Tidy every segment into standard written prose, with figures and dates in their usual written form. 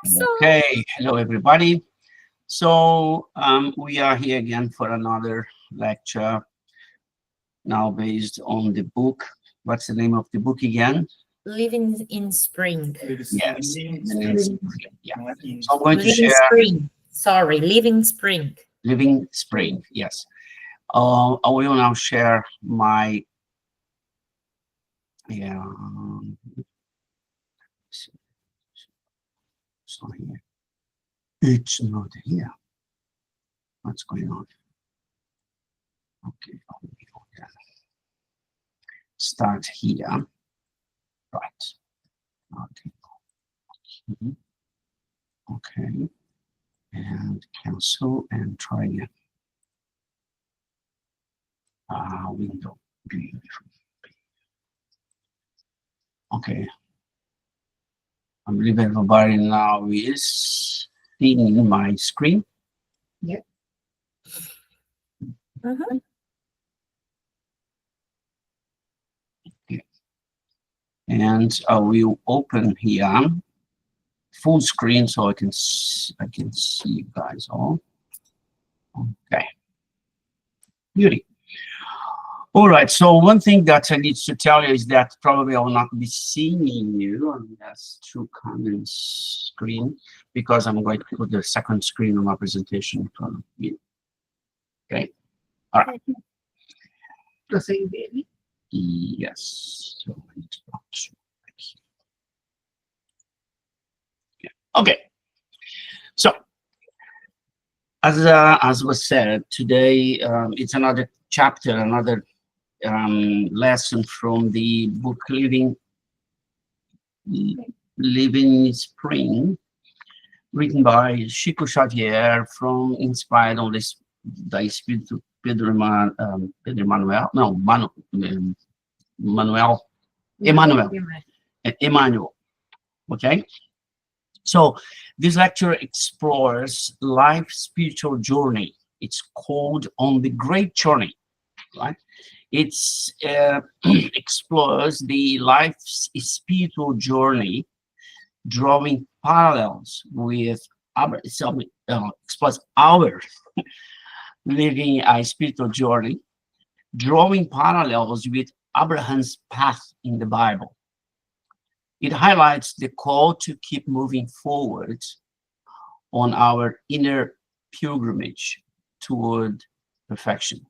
So, Okay, hello everybody. So we are here again for another lecture, now based on the book. What's the name of the book again? living in spring. Yes, Living the name is Spring, Spring. Yeah. not in So I'm going to Living share spring. Sorry, living spring. Living Spring. Yes. I will now share my yeah. So here, it's not here. What's going on? Okay, we go there. Start here. Right. Okay. Okay. And cancel and try again. Window. Beautiful. Okay. I believe everybody now is seeing my screen. Mhm. And I will open here full screen so I can see you guys all. Okay. Beauty. All right. So one thing that I need to tell you is that probably I will not be seeing you unless through common screen because I'm going to put the second screen on my presentation in front of you. Okay. All right. proceed, baby. Yes. So it's not right here. Yeah. Okay. So as was said today, it's another chapter, another lesson from the book Living Spring, written by Chico Xavier, from inspired on this the spirit of Pedro Manuel, no, Manuel, Emmanuel, Emmanuel. Okay, so this lecture explores life's spiritual journey. It's called On the Great Journey, right? It's explores the life's spiritual journey, drawing parallels with our, explores our living a spiritual journey, drawing parallels with Abraham's path in the Bible. It highlights the call to keep moving forward on our inner pilgrimage toward perfection,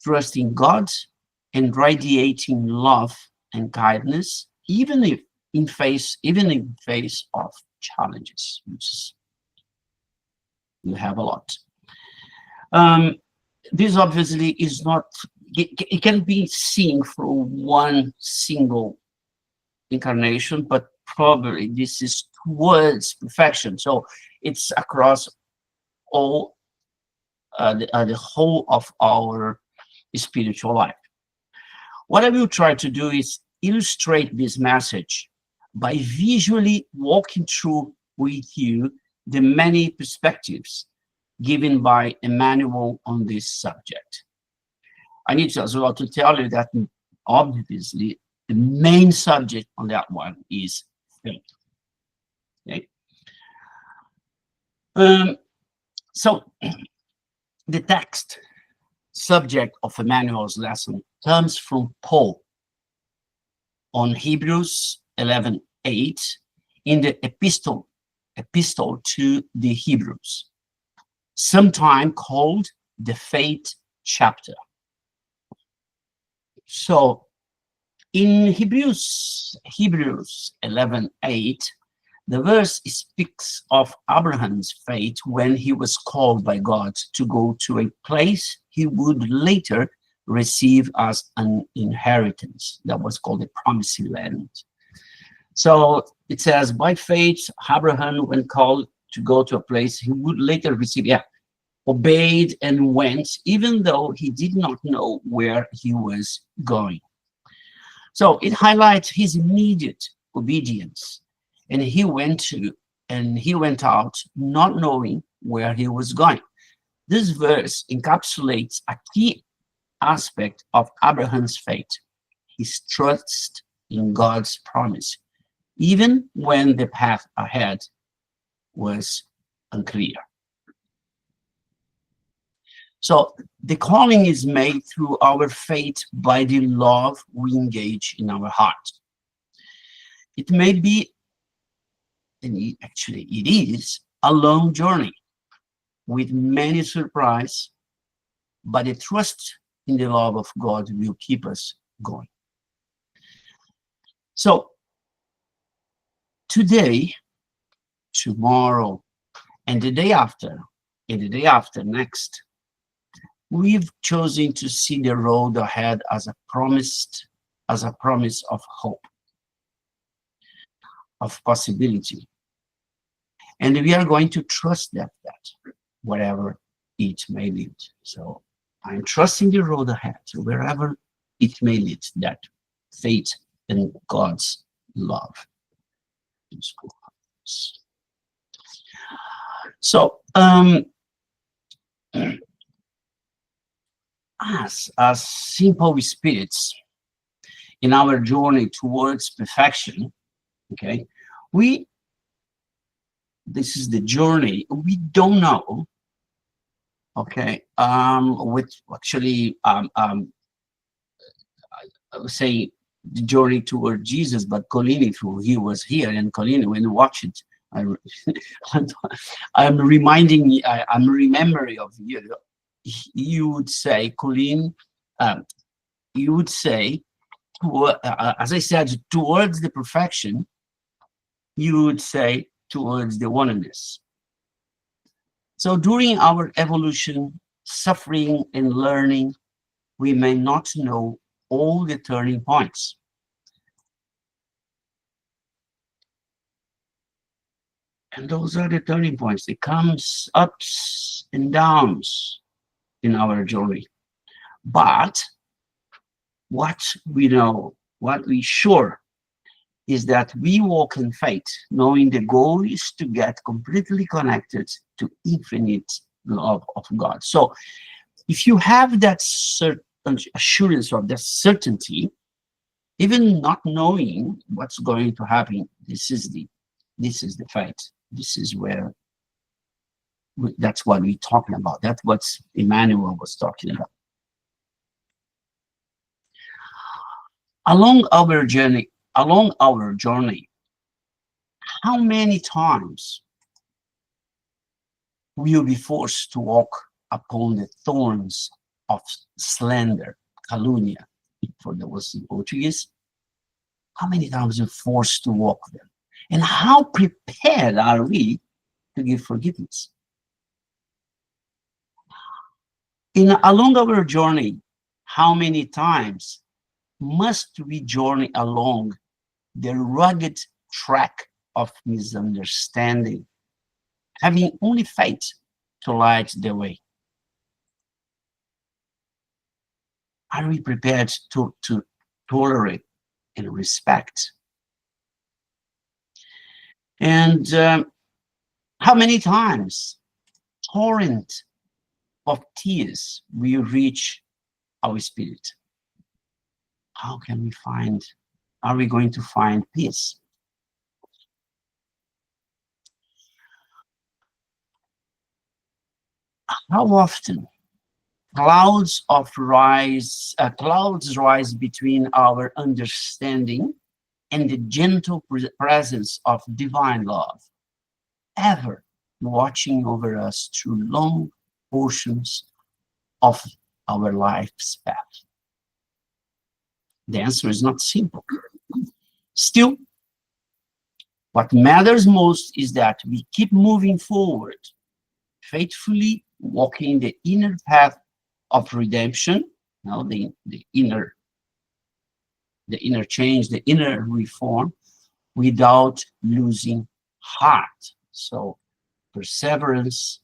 trusting God and radiating love and kindness, even in face of challenges, which is, you have a lot. Um, this obviously is not, it can be seen through one single incarnation, but probably this is towards perfection. So it's across all the whole of our spiritual life. What I will try to do is illustrate this message by visually walking through with you the many perspectives given by Emmanuel on this subject. I need to as well to tell you that obviously the main subject on that one is faith. Okay? So the text subject of Emmanuel's lesson comes from Paul on Hebrews 11:8 in the epistle to the Hebrews, sometime called the faith chapter. So in Hebrews 11:8, the verse speaks of Abraham's faith when he was called by God to go to a place he would later receive as an inheritance. That was called the promised land. So it says, by faith, Abraham, when called to go to a place he would later receive, obeyed and went, even though he did not know where he was going. So it highlights his immediate obedience. And he went out not knowing where he was going. This verse encapsulates a key aspect of Abraham's faith, his trust in God's promise, even when the path ahead was unclear. So the calling is made through our faith by the love we engage in our heart. It may be, and actually it is, a long journey with many surprises, but the trust in the love of God will keep us going. So today, tomorrow, and the day after, and the day after next, we've chosen to see the road ahead as a promise of hope, of possibility. And we are going to trust that wherever it may lead. So I'm trusting the road ahead, wherever it may lead, that faith in God's love. So as simple spirits in our journey towards perfection, okay, this is the journey. We don't know, okay, which actually I would say the journey toward Jesus, but Colini, he was here, and Colini, when you watch it, I'm remembering of you. You would say, Colin, you would say, as I said, towards the perfection, you would say towards the oneness. So during our evolution, suffering and learning, we may not know all the turning points. And those are the turning points. It comes ups and downs in our journey. But what we know, what we sure, is that we walk in faith, knowing the goal is to get completely connected to infinite love of God. So if you have that certain assurance of that certainty, even not knowing what's going to happen, this is the faith. This is where that's what we're talking about. That's what Emmanuel was talking about. Along our journey, how many times will be forced to walk upon the thorns of slander, calumnia, for those in Portuguese? How many times we're forced to walk them? And how prepared are we to give forgiveness? Along our journey, how many times must we journey along the rugged track of misunderstanding, having only faith to light the way? Are we prepared to tolerate and respect? And how many times torrent of tears will reach our spirit? How can we find, are we going to find peace? How often clouds rise between our understanding and the gentle presence of divine love, ever watching over us through long portions of our life's path? The answer is not simple. Still, what matters most is that we keep moving forward, faithfully walking the inner path of redemption, the inner change, the inner reform, without losing heart. So perseverance,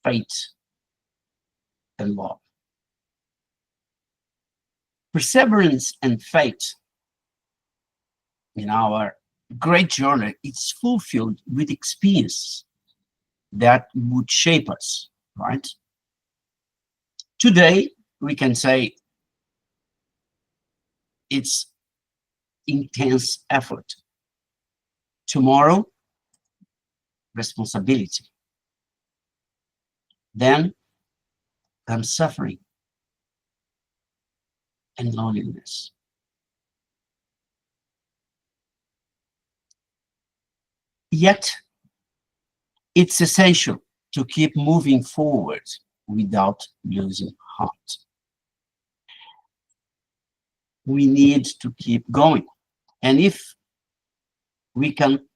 faith, and love. Perseverance and faith in our great journey, it's fulfilled with experience that would shape us, right? Today, we can say it's intense effort. Tomorrow, responsibility. Then comes suffering and loneliness. Yet, it's essential to keep moving forward without losing heart. We need to keep going. And if we can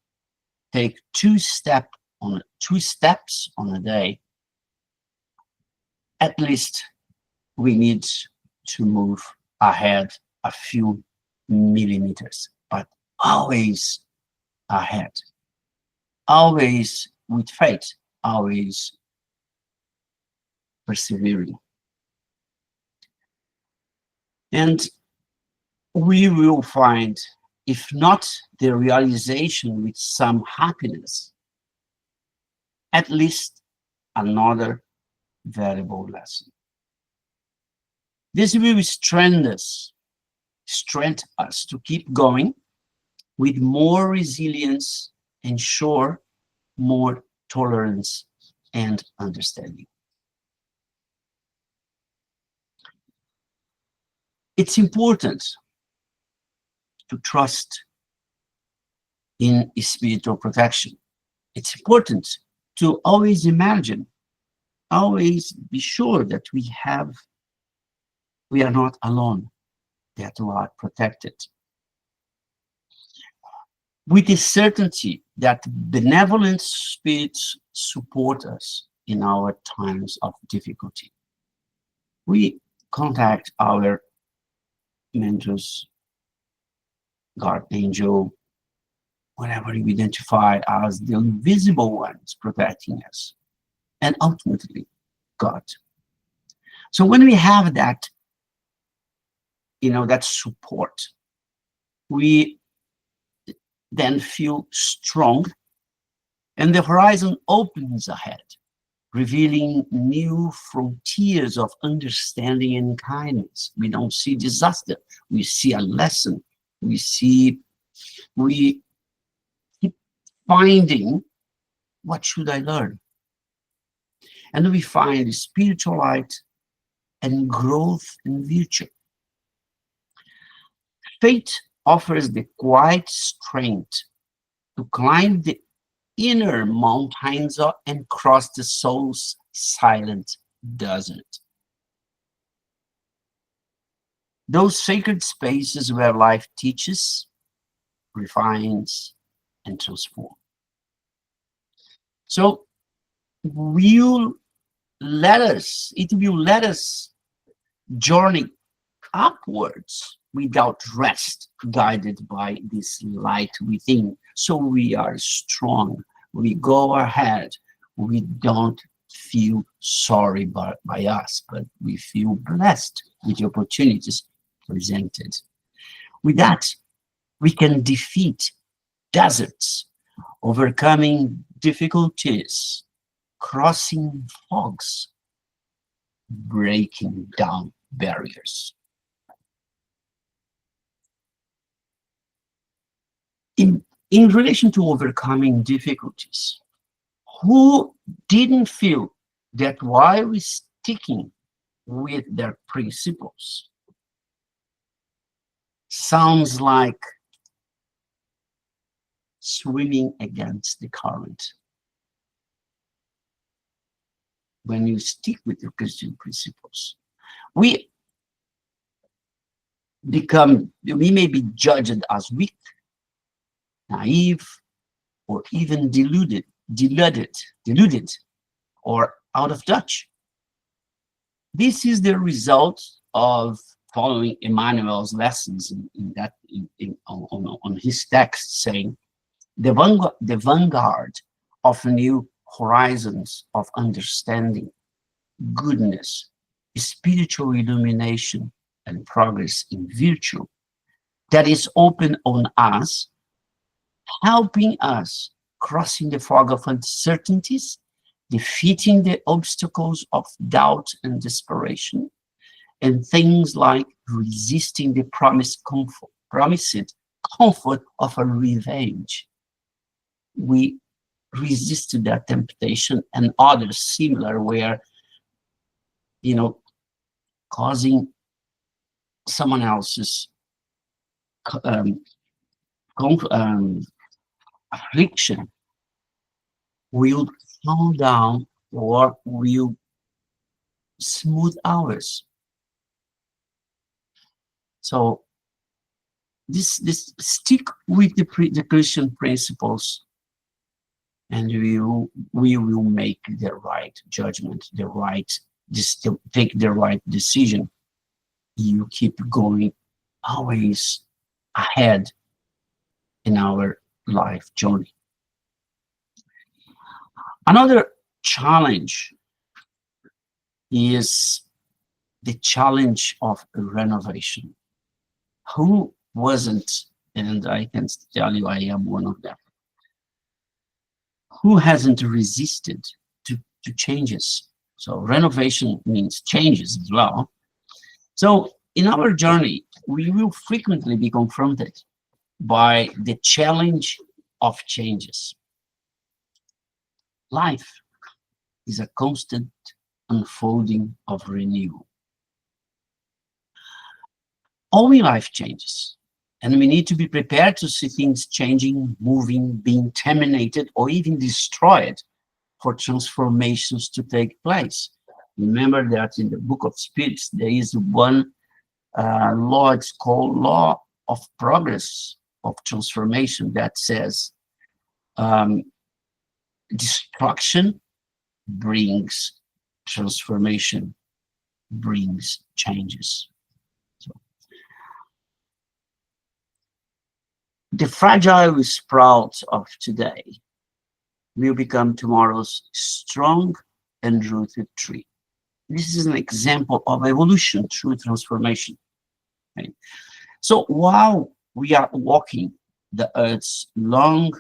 take two steps on a day, at least we need to move ahead a few millimeters, but always ahead, always with faith, always persevering. And we will find, if not the realization with some happiness, at least another valuable lesson. This will strengthen us to keep going with more resilience, ensure more tolerance and understanding. It's important to trust in spiritual protection. It's important to always imagine, always be sure that we are not alone, that we are protected. With the certainty that benevolent spirits support us in our times of difficulty. We contact our mentors, guard angel, whatever we identify as the invisible ones protecting us, and ultimately God. So when we have that, that support, we then feel strong, and the horizon opens ahead, revealing new frontiers of understanding and kindness. We don't see disaster, we see a lesson. We keep finding, what should I learn? And we find spiritual light and growth in virtue. Faith offers the quiet strength to climb the inner mountains and cross the soul's silent desert. Those sacred spaces where life teaches, refines, and transforms. So it will let us journey upwards without rest, guided by this light within. So we are strong, we go ahead, we don't feel sorry by us, but we feel blessed with the opportunities presented. With that, we can defeat deserts, overcoming difficulties, crossing fogs, breaking down barriers. In relation to overcoming difficulties, who didn't feel that while sticking with their principles, sounds like swimming against the current? When you stick with your Christian principles, we may be judged as weak, naive, or even deluded, or out of touch. This is the result of following Emmanuel's lessons on his text, saying the vanguard of new horizons of understanding, goodness, spiritual illumination, and progress in virtue that is open on us, helping us crossing the fog of uncertainties, defeating the obstacles of doubt and desperation, and things like resisting the promised comfort of a revenge. We resisted that temptation, and others similar where, causing someone else's um, affliction will calm down or will smooth ours. So this stick with the Christian principles, and we will make the right judgment, take the right decision. You keep going always ahead in our life journey. Another challenge is the challenge of renovation. Who wasn't, and I can tell you I am one of them, who hasn't resisted to changes? So renovation means changes as well. So in our journey, we will frequently be confronted by the challenge of changes. Life is a constant unfolding of renewal. Only life changes, and we need to be prepared to see things changing, moving, being terminated, or even destroyed for transformations to take place. Remember that in the Book of Spirits, there is one law, it's called law of progress, of transformation, that says destruction brings transformation, brings changes. So, the fragile sprout of today will become tomorrow's strong and rooted tree. This is an example of evolution through transformation. Okay? So while we are walking the Earth's long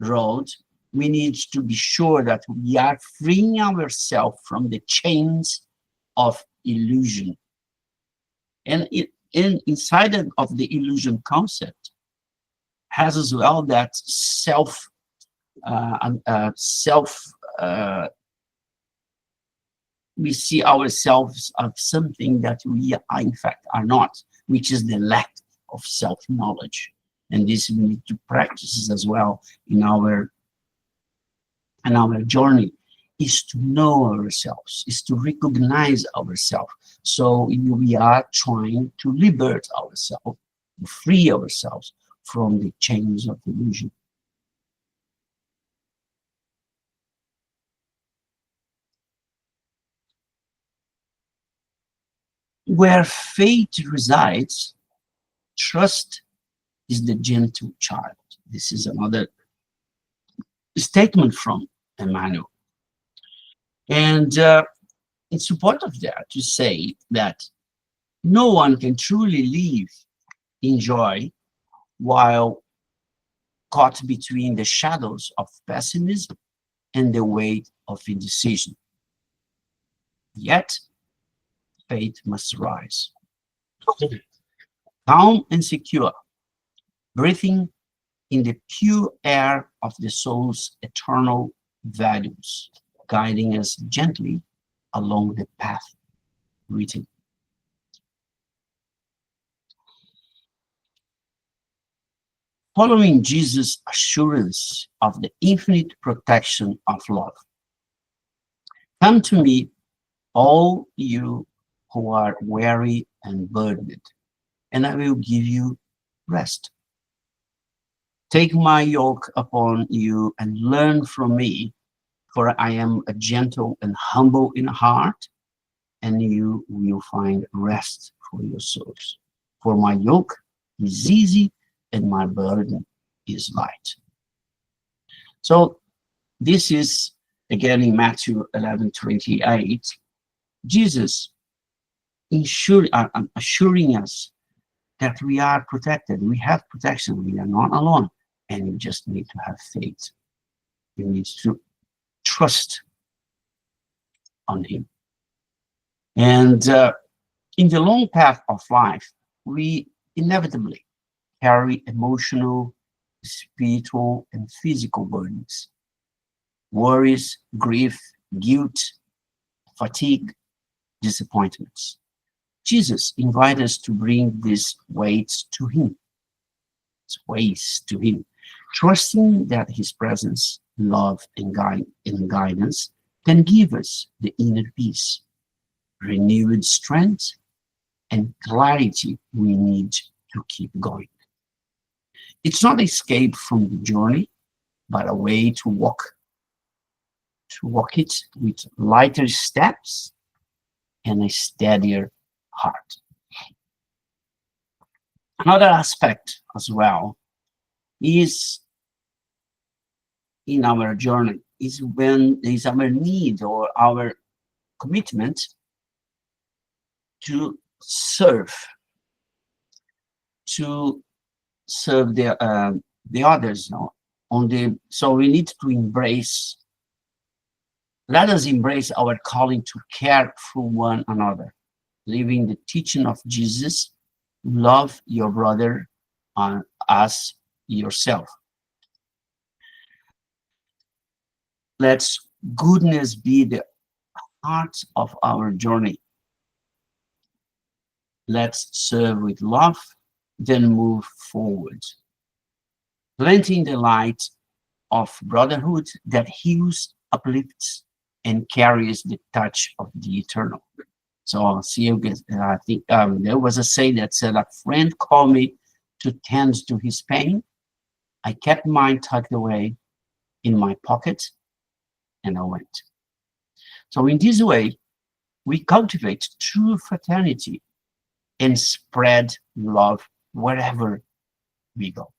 road, we need to be sure that we are freeing ourselves from the chains of illusion. And inside of the illusion concept has as well that we see ourselves of something that we are, in fact, are not, which is the lack of self-knowledge. And this we need to practice as well in our journey, is to know ourselves, is to recognize ourselves. So we are trying to liberate ourselves, to free ourselves from the chains of illusion. Where faith resides, trust is the gentle child. This is another statement from Emmanuel. And in support of that, to say that no one can truly live in joy while caught between the shadows of pessimism and the weight of indecision. Yet, faith must rise. Calm and secure, breathing in the pure air of the soul's eternal values, guiding us gently along the path written. Following Jesus' assurance of the infinite protection of love. Come to me, all you who are weary and burdened, and I will give you rest. Take my yoke upon you and learn from me, for I am a gentle and humble in heart, and you will find rest for your souls. For my yoke is easy and my burden is light. So this is, again, in Matthew 11:28, Jesus assuring us that we are protected. We have protection. We are not alone. And we just need to have faith. We need to trust on him. And in the long path of life, we inevitably carry emotional, spiritual, and physical burdens. worries, grief, guilt, fatigue, disappointments. Jesus invites us to bring these weights to him, trusting that his presence, love, and guidance can give us the inner peace, renewed strength, and clarity we need to keep going. It's not escape from the journey, but a way to walk it with lighter steps and a steadier heart. Another aspect as well is in our journey is when is our need or our commitment to serve the others now so we need to let us embrace our calling to care for one another, living the teaching of Jesus: love your brother as yourself. Let goodness be the heart of our journey. Let's serve with love, then move forward, planting the light of brotherhood that heals, uplifts, and carries the touch of the eternal. So see, I think there was a saying that said, a friend called me to tend to his pain. I kept mine tucked away in my pocket, and I went. So in this way, we cultivate true fraternity and spread love wherever we go.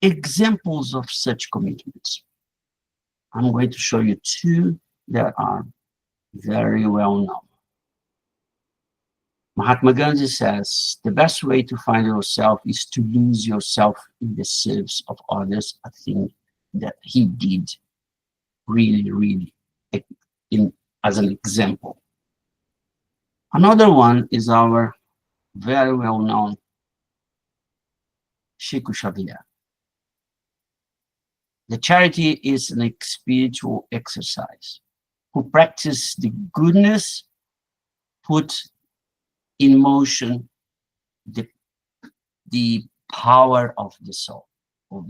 Examples of such commitments. I'm going to show you two that are very well known. Mahatma Gandhi says, the best way to find yourself is to lose yourself in the service of others, a thing that he did really as an example. Another one is our very well known Chico Xavier. The charity is an spiritual exercise. Who practice the goodness, put in motion the power of the soul, or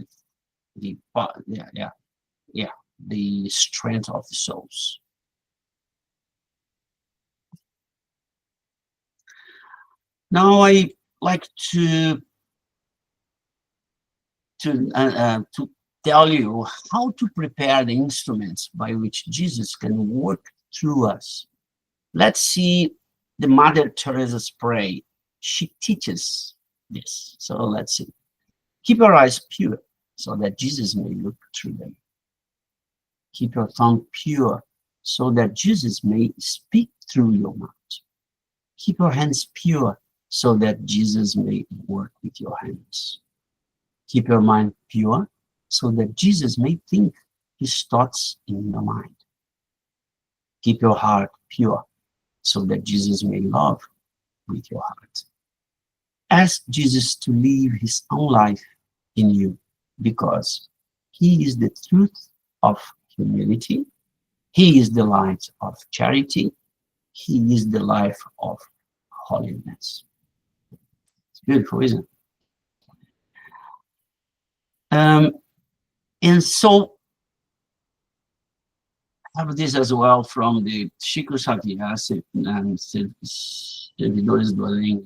the strength of the souls. Now I like to tell you how to prepare the instruments by which Jesus can work through us. Let's see the Mother Teresa's prayer. She teaches this. So let's see. Keep your eyes pure so that Jesus may look through them. Keep your tongue pure so that Jesus may speak through your mouth. Keep your hands pure so that Jesus may work with your hands. Keep your mind pure so that Jesus may think his thoughts in your mind. Keep your heart pure so that Jesus may love with your heart. Ask Jesus to live his own life in you, because he is the truth of humility. He is the light of charity. He is the life of holiness. It's beautiful, isn't it? And so I have this as well from the Chico Xavier, Servidores do Além.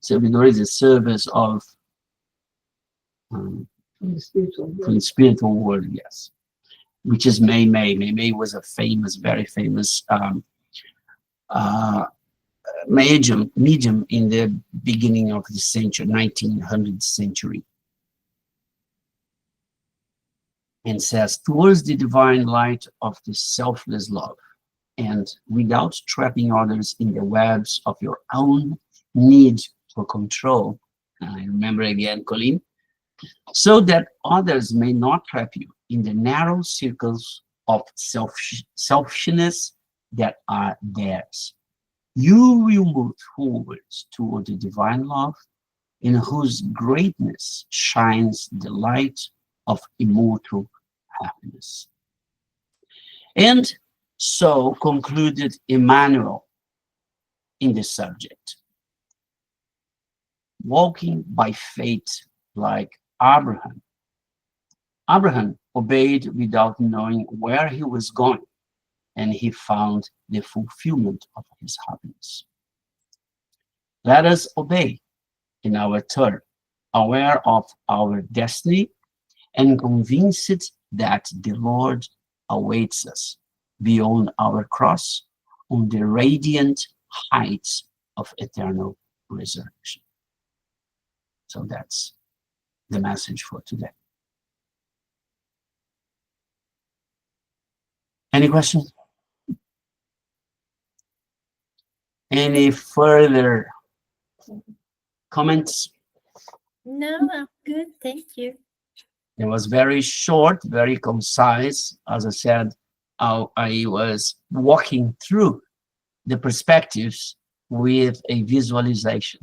Servidores is service of From the spiritual from the spiritual world, yes, which is Mei Mei. Mei Mei was a very famous medium in the beginning of the century, 1900th century, and says, towards the divine light of the selfless love, and without trapping others in the webs of your own need for control. I remember again, Colleen, so that others may not trap you in the narrow circles of selfishness that are theirs. you will move forwards toward the divine love, in whose greatness shines the light of immortal happiness. And so concluded Emmanuel in this subject. Walking by faith like Abraham. Abraham obeyed without knowing where he was going, and he found the fulfillment of his happiness. Let us obey in our turn, aware of our destiny and convinced that the Lord awaits us beyond our cross on the radiant heights of eternal resurrection. So that's the message for today. Any questions? Any further comments? No, I'm good. Thank you. It was very short, very concise. As I said, I was walking through the perspectives with a visualization.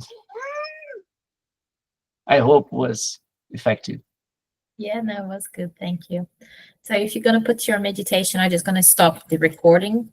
I hope was effective. Yeah, no, it was good. Thank you. So if you're going to put your meditation, I'm just going to stop the recording.